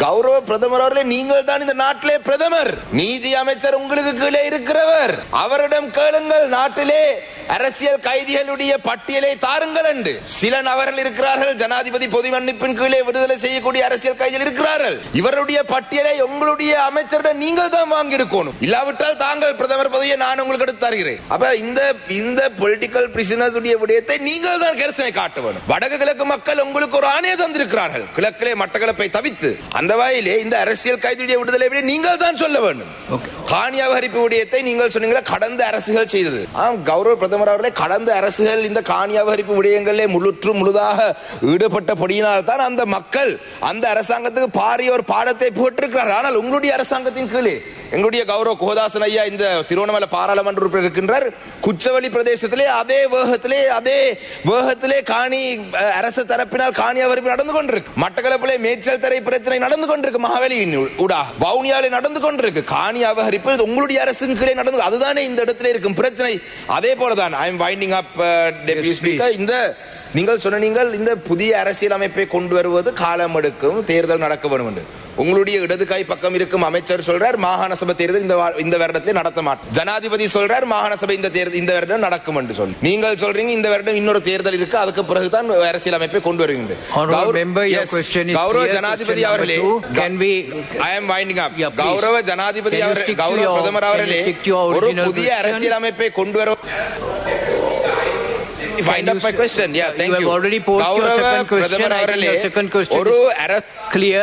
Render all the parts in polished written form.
கௌரவ பிரதமர் அவர்களே, நீங்கள் தான் இந்த நாட்டிலே பிரதமர். நீதி அமைச்சர் உங்களுக்கு கீழே இருக்கிறவர். அவரிடம் கேளுங்கள், நாட்டிலே அரசியல் கைதிகளுடைய பட்டியலை தாருங்கள் என்று. சில நபர்கள் இருக்கிறார்கள், ஜனாதிபதி பொது மன்னிப்பின் கீழே விடுதலை செய்யக்கூடிய அரசியல் கைதிகள் இருக்கிறார்கள். இவருடைய பட்டியலை உங்களுடைய அமைச்சரிடம் நீங்கள் தான் வாங்கி எடுக்கணும். இல்லாவிட்டால் தாங்கள் பிரதமர் பதவியை நான் உங்களுக்கு எடுத்து தருகிறேன். அப்ப இந்த பொலிட்டிக்கல் பிரிசனர்ஸ் உடைய விடயத்தை நீங்கள் தான் கரிசனை காட்ட வேண்டும். வடக்கு கிழக்கு மக்கள் உங்களுக்கு ஒரு ஆணையை தந்திருக்கிறார்கள், கிழக்கிலே மட்டக்களப்பை தவித்து. அந்த வகையிலே இந்த அரசியல் கைதியுடைய விடுதலை நீங்கள் தான் சொல்ல வேண்டும். காணி அபகரிப்பு விடயத்தை நீங்கள் சொன்னீங்களா, கடந்த அரசுகள் செய்தது. கௌரவ பிரதமர் அவர்களே, கடந்த அரசுகள் இந்த காணி அபகரிப்பு விடயங்களிலே முழுதாக ஈடுபட்டபடியினால் தான் அந்த மக்கள் அந்த அரசாங்கத்துக்கு பாரிய ஒரு பாடத்தை போட்டிருக்கிறார்கள். ஆனால் உங்களுடைய அரசாங்கத்தின் கீழே எங்களுடைய கௌரவ கோதாசன் ஐயா இந்த திருவண்ணாமலை பாராளுமன்ற உறுப்பினர் இருக்கின்றார். குச்சவெளி பிரதேசத்திலே அதே வேகத்திலே காணி அரசு தரப்பினால் காணி அபகரிப்பு நடந்து கொண்டிருக்கு. மட்டக்களப்பிலே மேய்ச்சல் தரை பிரச்சனை நடந்து கொண்டிருக்கு. மகாவலியின் ஊடாக வவுனியாவிலே நடந்து கொண்டிருக்கு. காணி அபகரிப்பு உங்களுடைய அரசின் கீழே நடந்து, அதுதானே இந்த இடத்துல இருக்கும் பிரச்சனை. அதே போலதான் I am winding up deputy speaker. இந்த நீங்கள் சொன்ன இந்த புதிய அரசியல் அமைப்பை கொண்டு வருவது காலம் எடுக்கும், தேர்தல் நடக்க வேண்டும் என்று உங்களுடைய இடது கை பக்கம் இருக்கும் அமைச்சர் சொல்றார், மாகாண சபை தேர்தல் இந்த வருடத்தில் நடத்த மாட்டோம். ஜனாதிபதி சொல்றார், மாகாண சபை இந்த வருடம் நடக்கும் என்று சொல்லி. நீங்கள் சொல்றீங்க இந்த வருடம் இன்னொரு தேர்தல் இருக்கு, அதுக்கு பிறகுதான் அரசியல் அமைப்பை கொண்டு வருகின்ற கௌரவ ஜனாதிபதி அவர்களே. I am winding up. கௌரவ ஜனாதிபதி அவர்களே, கௌரவ பிரதமர் அவர்களே, ஒரு புதிய அரசியல் அமைப்பை கொண்டு வர. Wind up my question. Yeah, thank you. You have already posed your second question. I think your second question is clear.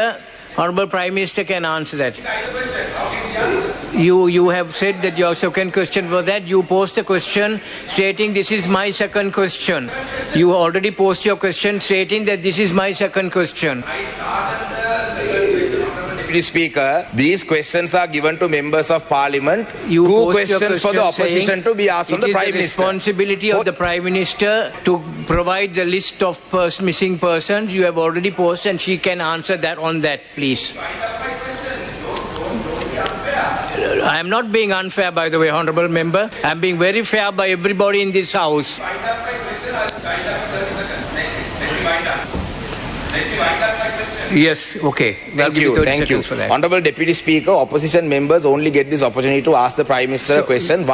Honorable Prime Minister can answer that. You have said that your second question was that you posed a question stating this is my second question. You already posed your question stating that this is my second question. Speaker, these questions are given to members of Parliament. You two questions for the opposition to be asked on the Prime Minister. It is the responsibility of the Prime Minister to provide the list of missing persons. You have already posted, and she can answer that on that, please. I am not being unfair, by the way, Honourable Member. I am being very fair by everybody in this House. Yes, okay. Thank you. For that. Honorable Deputy Speaker, opposition members only get this opportunity to ask the Prime Minister a question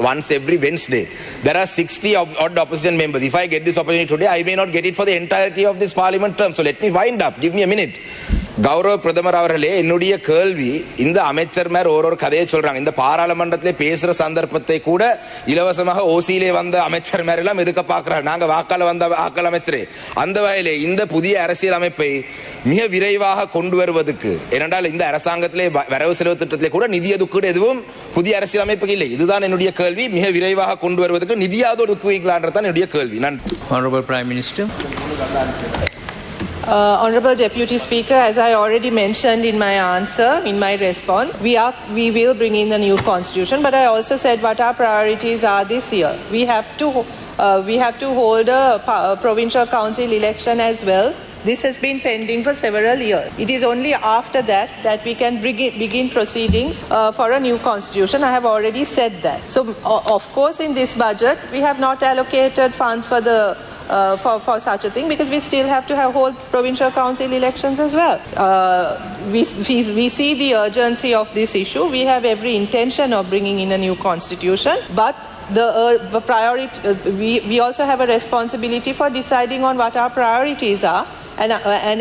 once every Wednesday. There are 60 odd opposition members. If I get this opportunity today, I may not get it for the entirety of this Parliament term. So let me wind up. Give me a minute. கௌரவ பிரதமர் அவர்களே, என்னுடைய கேள்வி, இந்த அமைச்சர் மேல் ஒரு கதையை சொல்றாங்க. இந்த பாராளுமன்றத்திலே பேசுற சந்தர்ப்பத்தை கூட இலவசமாக ஓசியிலே வந்த அமைச்சர் மேல் எல்லாம் எதுக்க பாக்குறாங்க. நாங்க வாக்காள வந்த வாக்காள அமைச்சரே. அந்த வகையிலே இந்த புதிய அரசியல் அமைப்பை மிக விரைவாக கொண்டு வருவதற்கு, ஏனென்றால் இந்த அரசாங்கத்திலே வரவு செலவு திட்டத்திலே கூட நிதி ஒதுக்கீடு எதுவும் புதிய அரசியல் அமைப்புக்கு இல்லை. இதுதான் என்னுடைய கேள்வி. மிக விரைவாக கொண்டு வருவதற்கு நிதியாவது ஒதுக்குவீங்களான்றதான் என்னுடைய கேள்வி. நன்றி. Honorable Prime Minister. Honorable Deputy Speaker, as I already mentioned in my answer, in my response, we will bring in the new constitution, but I also said what our priorities are this year. We have to hold a provincial council election as well. This has been pending for several years. It is only after that we can begin proceedings for a new constitution. I have already said that. So, of course, in this budget, we have not allocated funds for such a thing, because we still have to hold provincial council elections as well. We see the urgency of this issue. We have every intention of bringing in a new constitution, but the priority, we also have a responsibility for deciding on what our priorities are, and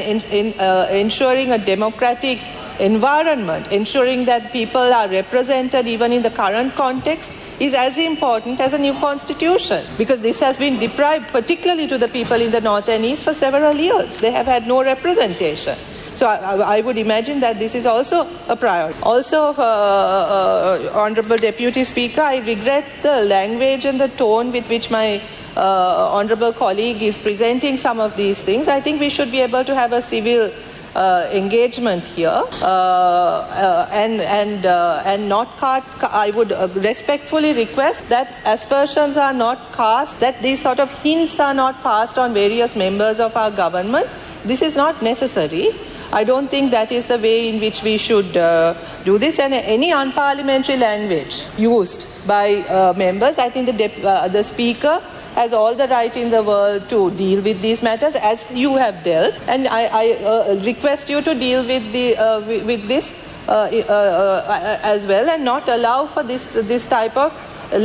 ensuring a democratic environment, ensuring that people are represented even in the current context, is as important as a new constitution, because this has been deprived, particularly to the people in the north and east, for several years. They have had no representation. So I would imagine that this is also a priority. Also, Honourable Deputy Speaker, I regret the language and the tone with which my honourable colleague is presenting some of these things. I think we should be able to have a civil engagement here, and not cast. I would respectfully request that aspersions are not cast, that these sort of hints are not passed on various members of our government. This is not necessary. I don't think that is the way in which we should do this, and any unparliamentary language used by members, I think the Speaker has all the right in the world to deal with these matters as you have dealt, and I request you to deal with this as well, and not allow for this type of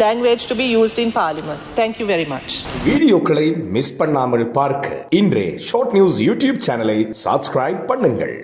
language to be used in Parliament. Thank you very much. வீடியோக்களை miss பண்ணாமல் பார்க்க இன்றே short news YouTube சேனலை subscribe பண்ணுங்கள்.